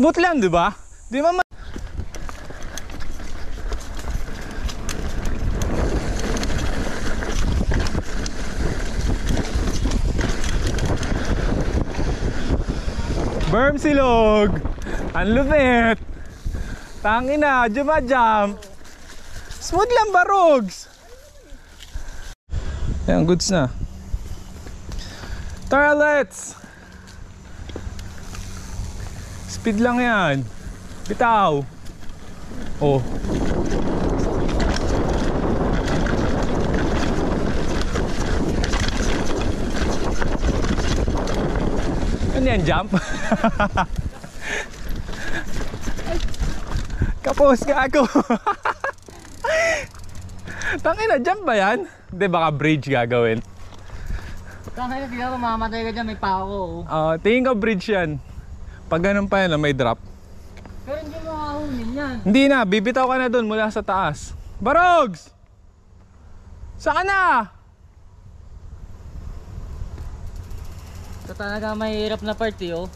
Smooth lang, di ba? Di ba Berm silog! Ang lupit! Tangina, jump. Smooth lang ba, Rogs? Ayan, goods na. Tara, let's! Speed lang yan. Bitaw. Oh. Ano yan, jump? Kapos ka ako. Tangina, jump ba yan? Hindi, baka bridge gagawin. Tangina, di ako mamamatay ka dyan, may pako. Tingin ko bridge yan. Pag ganun pa yan, may drop. Pero hindi mo makahunin yan. Hindi na, bibitaw ka na dun mula sa taas. Barogs! Saan ka na? Ito talaga mahirap na party, oh.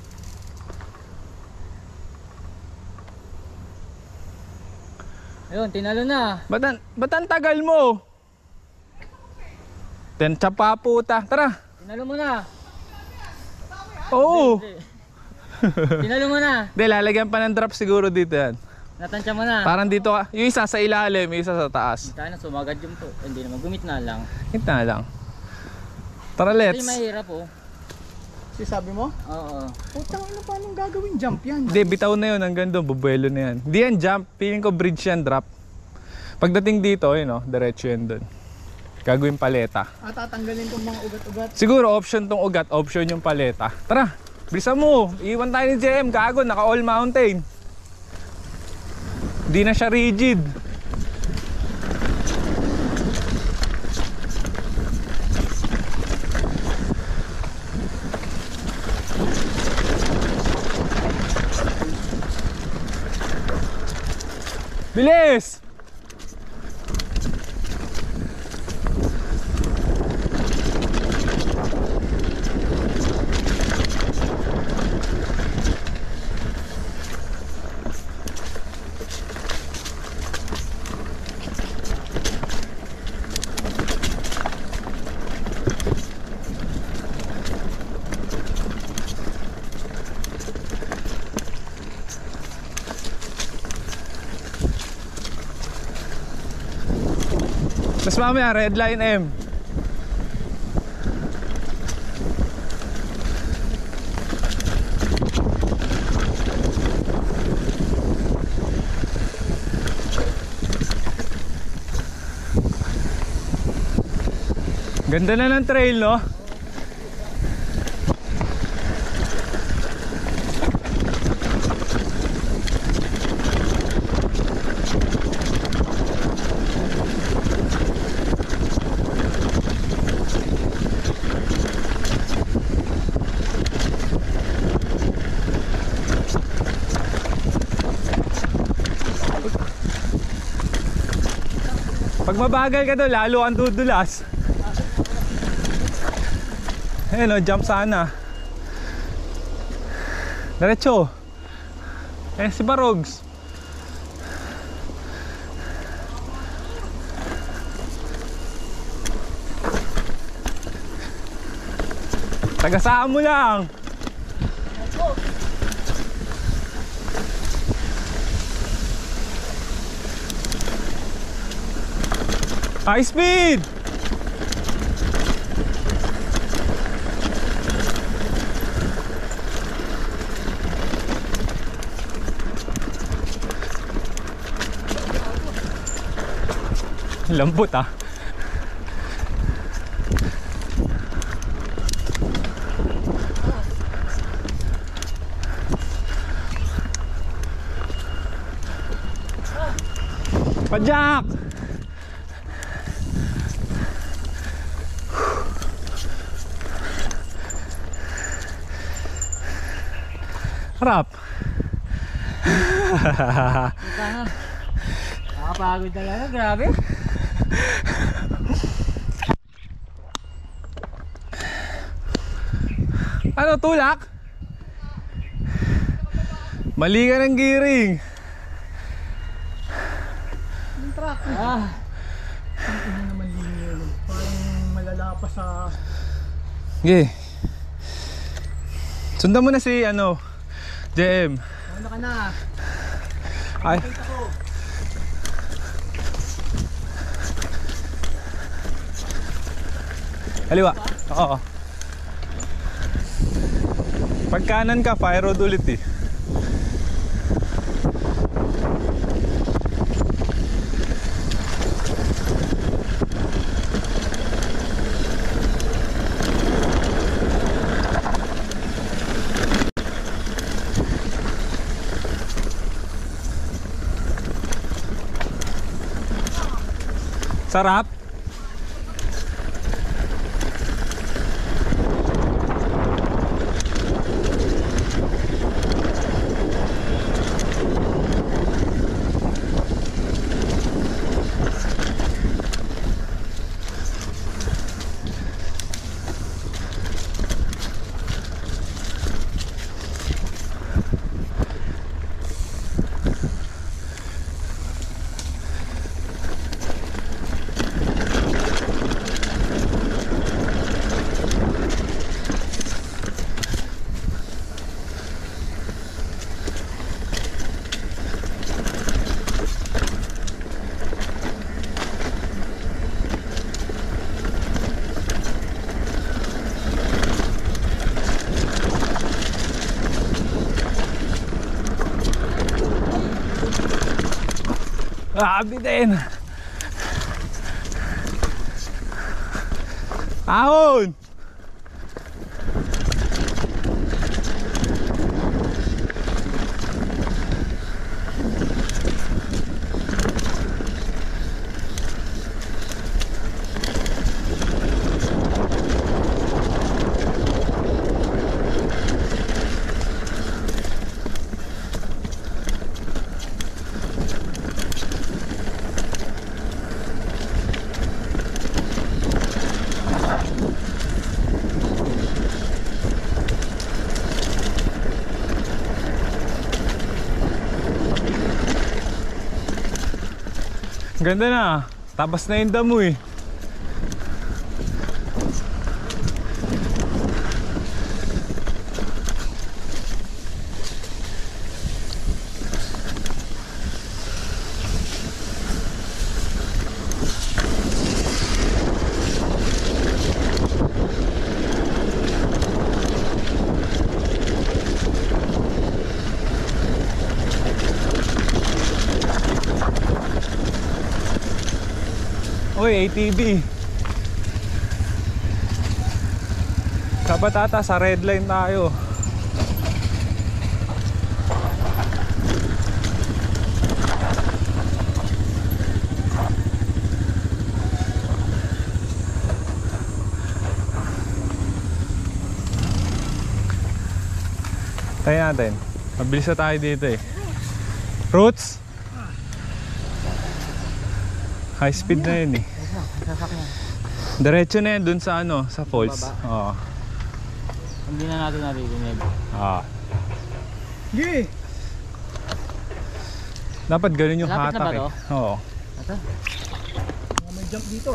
Ayun, tinalo na. Ba't ang tagal mo? Tsapa puta. Tara. Tinalo mo na. Oo. Tinalo mo na. Hindi, lalagyan pa ng drop siguro dito yan. Natansya mo na. Parang dito ka. Yung isa sa ilalim, yung isa sa taas. Kaya na sumagad yung to. Hindi naman, gumit na lang. Hint na lang. Tara, let's. Kasi mahirap, oh. Sabi mo? Oo. Putang ina, paano gagawin jump yan? Hindi, bitaw na yun hanggang doon, bubuelo na yan. Hindi yan jump, feeling ko bridge yan, drop. Pagdating dito, yun o, diretso yan doon. Gagawin paleta. Tatanggalin kong mga ugat-ugat. Siguro option tong ugat, option yung paleta. Tara, bilisan mo. Iwan tayo ni JM, gago, naka all mountain. Hindi na siya rigid. Bilis! Mas mamaya, red line M. Ganda na ng trail, no? Pag mabagal ka doon, lalo kang dudulas. Ayun o, jump sana. Diretso. Eh, si Barogs. Tagasaan mo lang. High speed! Lambot ah. Pajak! Harap. Nakapagod talaga, grabe. Ano, tulak? Mali ka ng gearing. Yung truck. Ah, Ang ina naman linya yun. Parang malala pa sa... Okay. Sundan mo na si ano, JM. Ano ka na? Ay. Kita ko. Kaliwa. Oo. Pag kanan ka, fire road ulit eh. Sarap. Grabe din. Ahon. Ganda na. Tapos na yung damo eh. Uy, ATV. Dapat ata sa red line tayo. Tayo natin. Mabilis na tayo dito eh. Roots? High speed na yun eh. sasakyan. Diretso na yan dun sa ano, sa falls. Baba? Oo. Hindi na natin naririnig. Ah. Gi! Dapat ganun yung Malapit na hatak ba eh. to? Oo. Ito? May jump dito.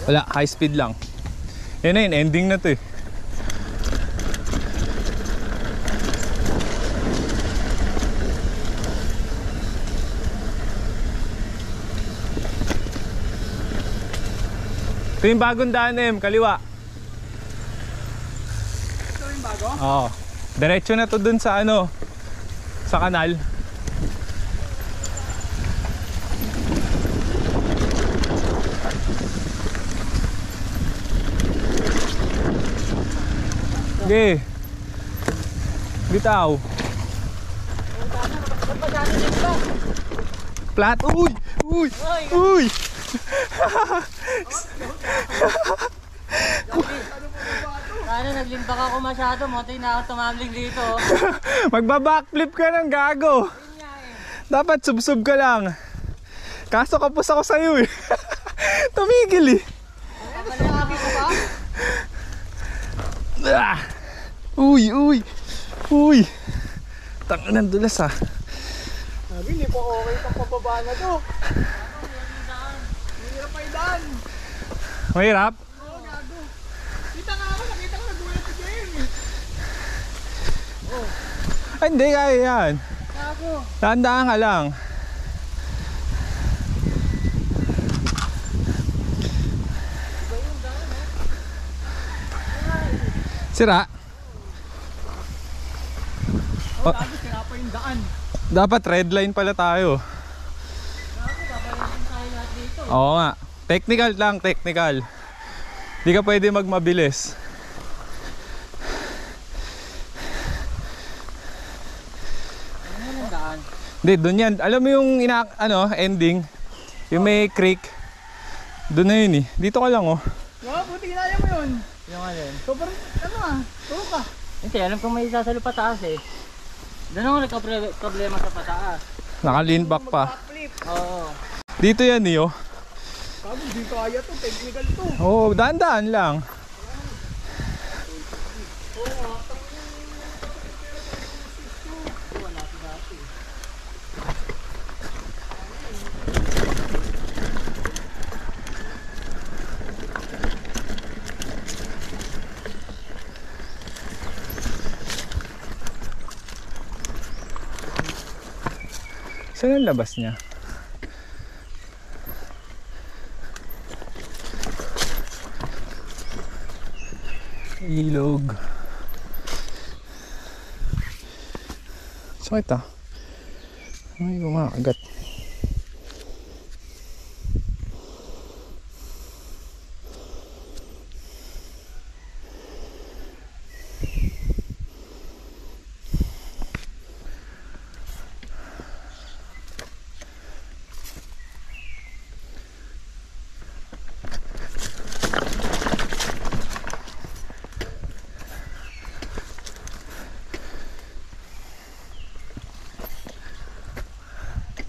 Wala, high speed lang. Yan na yun, ending na to eh. Ito yung bagong daan kaliwa. Ito yung bago? Oo. Diretso na to dun sa ano, sa kanal. Okay. Bitaw. Flat. Uy! Uy! Uy! Ano, naglimbak ako masyado. Motoy na ako tumambling dito. Magba-backflip ka ng gago. Dapat sub-sub ka lang. Kaso kapos ako sa'yo eh. Tumigil eh. Sabi ko ba? Ah! Uy! Uy! Uy! Tangan ng dulas ah. Sabi, hindi po okay pang pababa na to. Hirap pa idan. Mahirap? Oo, gago. Kita nga ako, nakita ko nagulat si Jeremy. Ay, hindi, kaya yan. Gago. Tandaan ka lang. Sira. Oh, gago, sira pa yung daan. Dapat red line pala tayo. Oo nga. Technical lang, technical. Di ka pwede magmabilis. Ano yung daan? Hindi, dun yan. Alam mo yung ending? Yung may creek. Doon na yun eh. Dito ka lang oh. Wow, buti ginaya mo yun. Yung alin? Sobrang, ano ah, turo ka. Hindi, alam kong may sasalo pataas eh. Doon ako nagka-problema sa pataas. Naka-lean back pa. Backflip. Oo. Dito yan eh oh. Gago, di kaya to, technical to. Oo, daan-daan lang. Saan ang labas niya? Ilog. Sakit ah. Ay, kumakagat.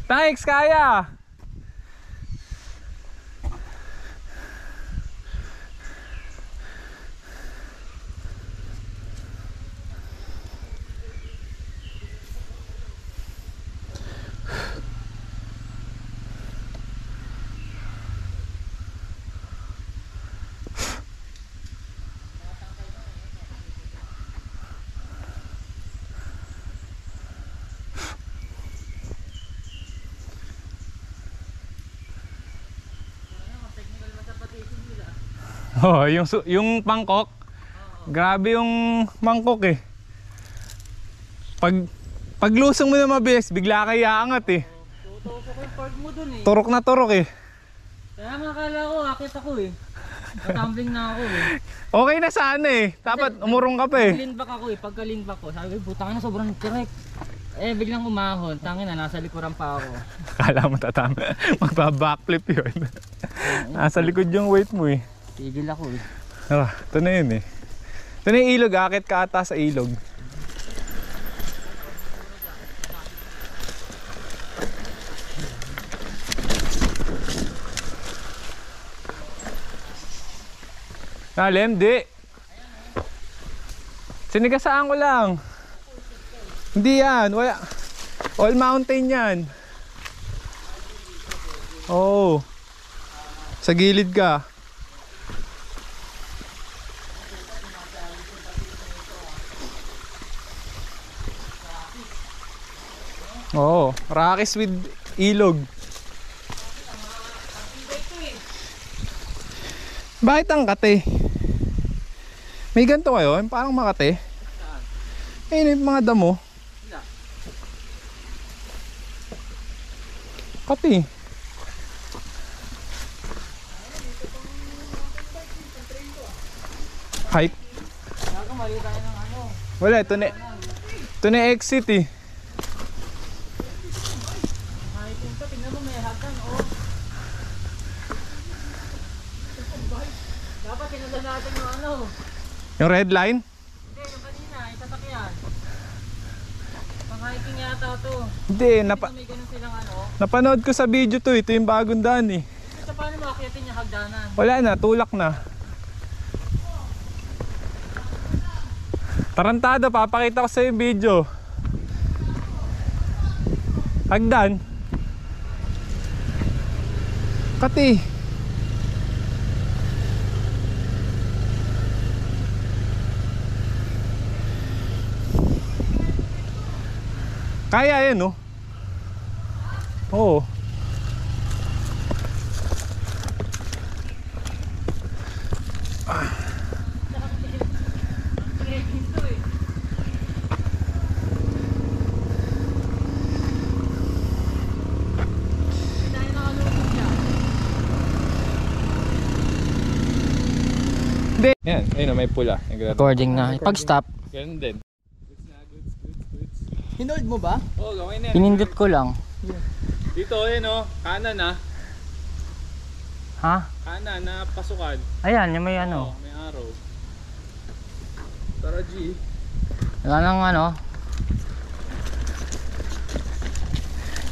Thanks, kaya! Oh, yung mangkok. Grabe yung mangkok eh. Paglusong mo na mabilis, bigla kayo aangat eh. Tutusok ko yung part mo dun eh. Turok na turok eh. Kaya makakala ko, akit ako eh. Natumbling na ako eh. Okay na sana eh. Dapat umurong ka pa eh. Lean back ako eh. Pagka lean back ko, sabi ko, putang na sobrang direct. Eh, biglang umahon. Tangin na, nasa likuran pa ako. Akala mo magpa-backflip yun. Nasa likod yung weight mo eh. Tigil ako eh. Ah, ito na yun eh. Ito na yung ilog, akit ka ata sa ilog. Alam, di. Sinigasaan ko lang. Hindi yan, wala. All mountain yan. Oo. Sa gilid ka. Oo, Rockies with ilog. Bakit ang kate? May ganito kayo? Parang makate? Ayun yung mga damo. Kate. Hike? Mali tayo ng ano. Wala, ito na exit eh. Hiking to, tingnan mo may hagdan oh. Dapat tinundan natin yung ano. Yung red line? Hindi, yung kanina, yung sasakyan. Pang hiking yata to. Hindi, May ganun silang ano. napanood ko sa video to. Ito yung bagong daan eh. Ito paano mo akyatin yung hagdanan? Wala na, tulak na. Tarantado, papakita ko sa yung video. Hagdan. Kati. Kaya yan, no? Oo. Hindi. Yan, ayun, may pula. Recording na. Pag stop, Ganun din. Hinold mo ba? Oo, gawin na yan. pinindot ko lang. Dito, ayun, oh. Kanan, ah. Ha? Kanan na pasukan. Ayan, yung may ano. Oh, may arrow. Tara, G. Wala nang ano.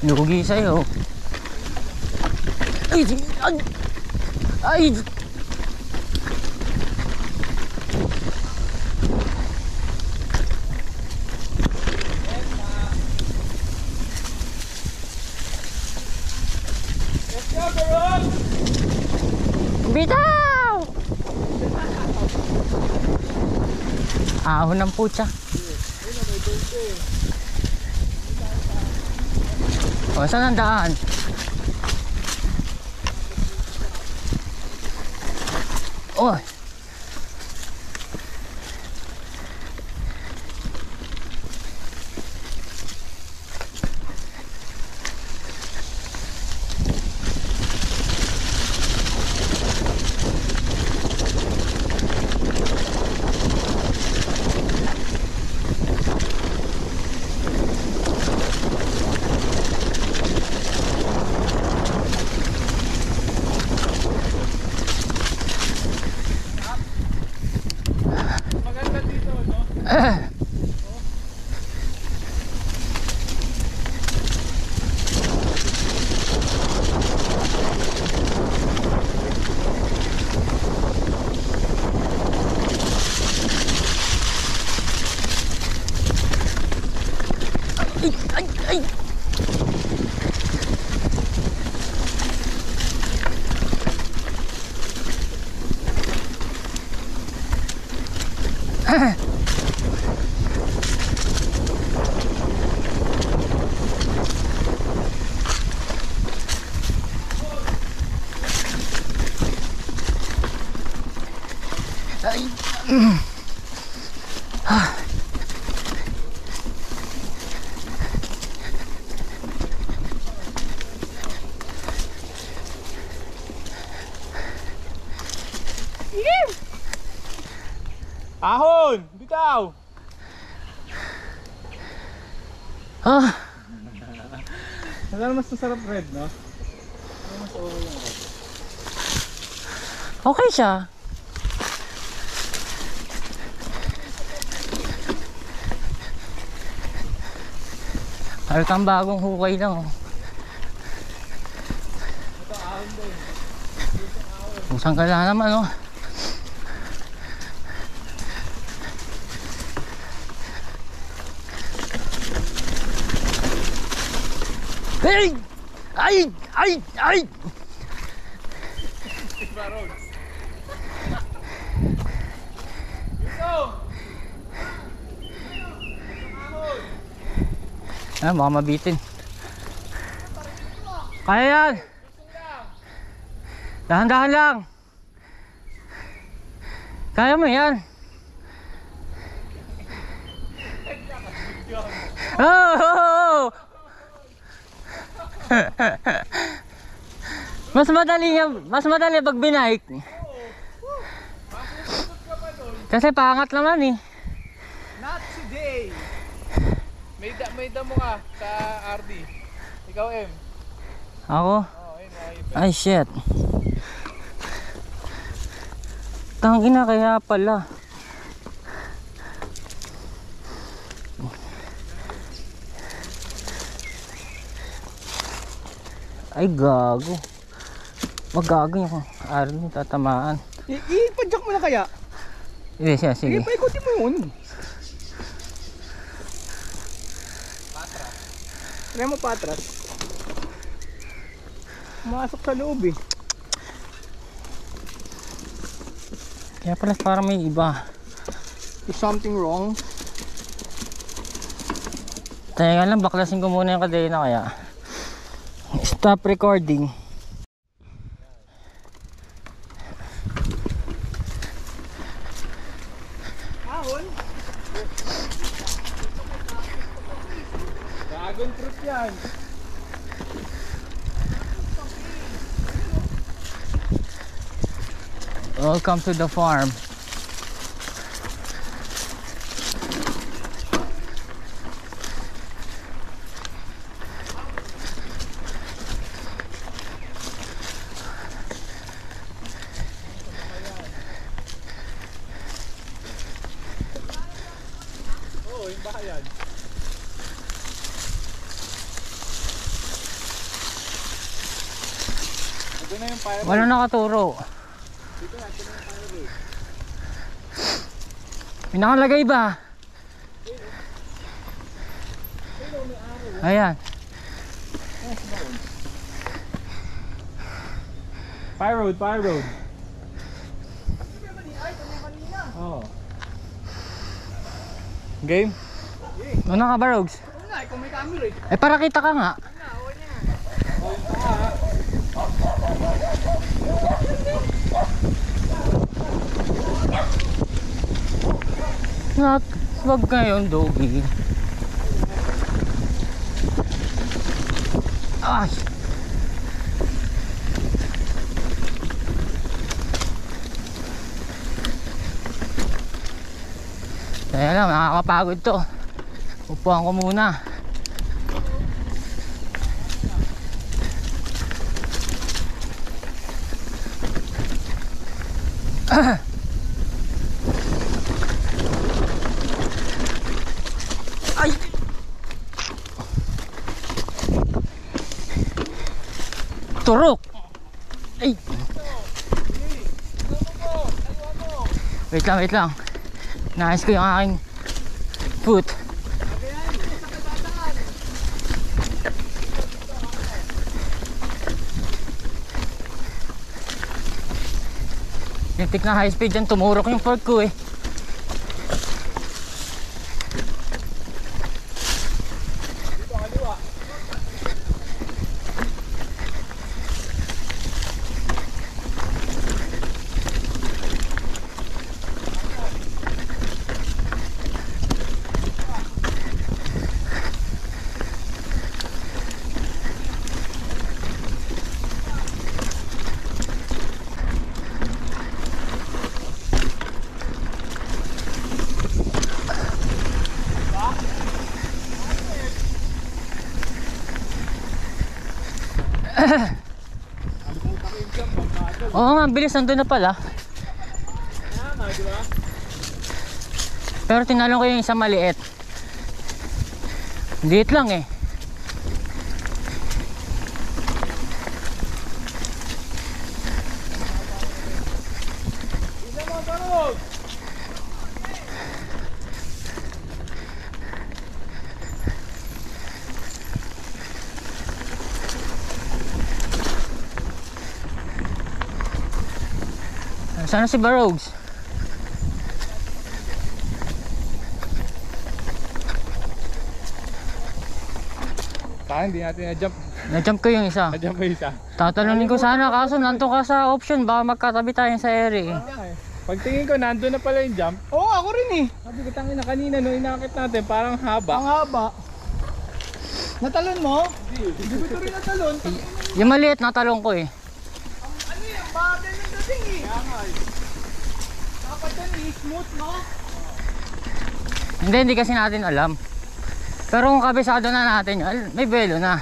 Nugi sa'yo. Ay! Ay! Ay! Bitaw! Ahon ng putya. O, saan ang daan? Oh. Maganda dito, no? Ay! Ay! Ay! Ahon! Bitaw! Ah! Ano mas masarap red, no? Okay siya. Halatang bagong hukay lang, oh. Pusang ka na naman, oh. Ay! Ay! Ay! Ay! Ah, baka mabitin. Kaya yan. Dahan-dahan lang. Kaya mo yan. Oh! Mas madali pag binike. Kasi pangat naman eh. Not today! May damo ka sa RD. Ikaw, M. Ako? Oh, ayun, Ay shit. Tangina kaya pala. Ay gago. Magago yung araw tatamaan. Ipadyak mo na kaya? Hindi siya, sige. Paikutin mo yun. Try mo patras. Pumasok sa loob eh. Kaya pala parang may iba. Is something wrong? Teka lang, baklasin ko muna yung kadena kaya. Stop recording. Ahon? Dragon fruit yan. Welcome to the farm. Oo, yung bayan. Ito na yung fire. Wala nakaturo. May nakalagay ba? Ayan. Fire road, fire road. Oh. Game? Ano ka ba, Rogues? Oo nga, kung may camera eh. Eh, para kita ka nga. Nak, wag ngayon, Doggy. Ay! Kaya lang, nakakapagod to. Upuan ko muna. Ay! Turok! Ay! Wait lang, wait lang. Naayos ko yung aking foot. Lintik na high speed dyan, tumurok yung fork ko eh. Oo nga, bilis, nandun na pala. Pero tinalon ko yung isang maliit. Liit lang eh. Sana si Barogues? Saan, hindi natin na-jump. Na-jump ko yung isa. Na-jump pa isa. Tatalunin ko sana, kaso nandun ka sa option, baka magkatabi tayo sa area eh. Pagtingin ko, nandun na pala yung jump. Oo, ako rin eh. Sabi ko, tangin na kanina, no, inakit natin, parang haba. Ang haba. Natalon mo? Hindi ko ito rin natalon. Yung maliit, natalon ko eh. Ano yan? Bagay ng dating eh. Kaya nga eh. Dapat yan eh, smooth no? Hindi kasi natin alam. Pero kung kabisado na natin yun, may belo na.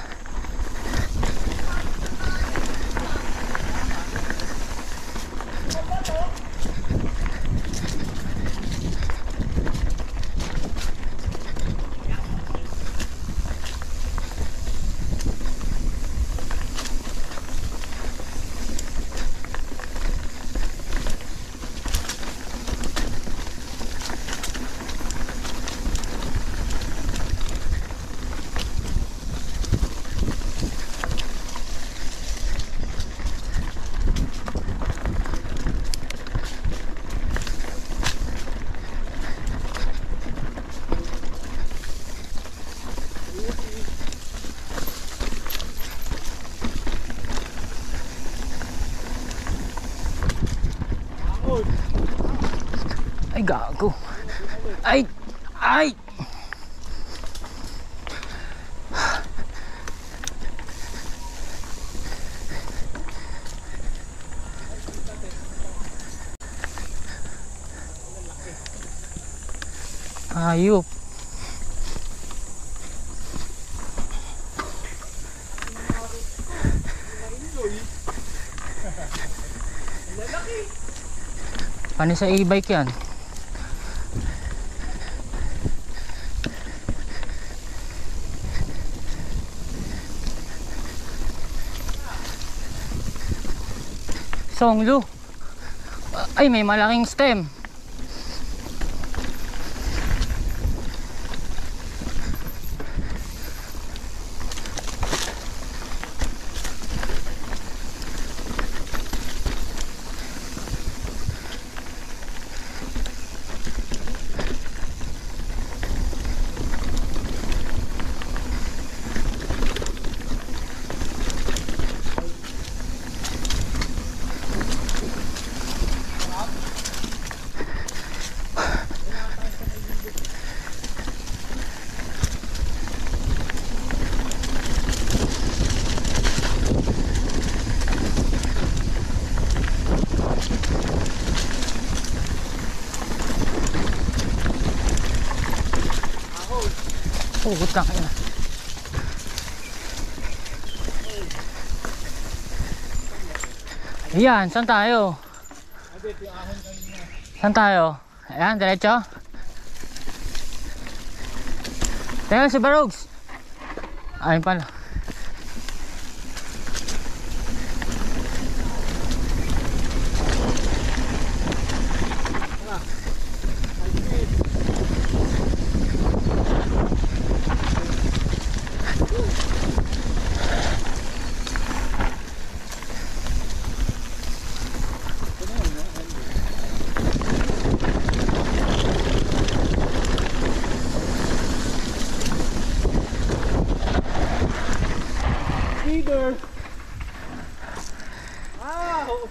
Ay, gago. Ay! Ay! Ayop. Paano sa e-bike yan? Songlu. Ay, may malaking stem. Oh, butang ina. Ayan, saan tayo? Saan tayo? Ayan, diretso. Teka, si Barogs. Ayun pala. Leader. Wow.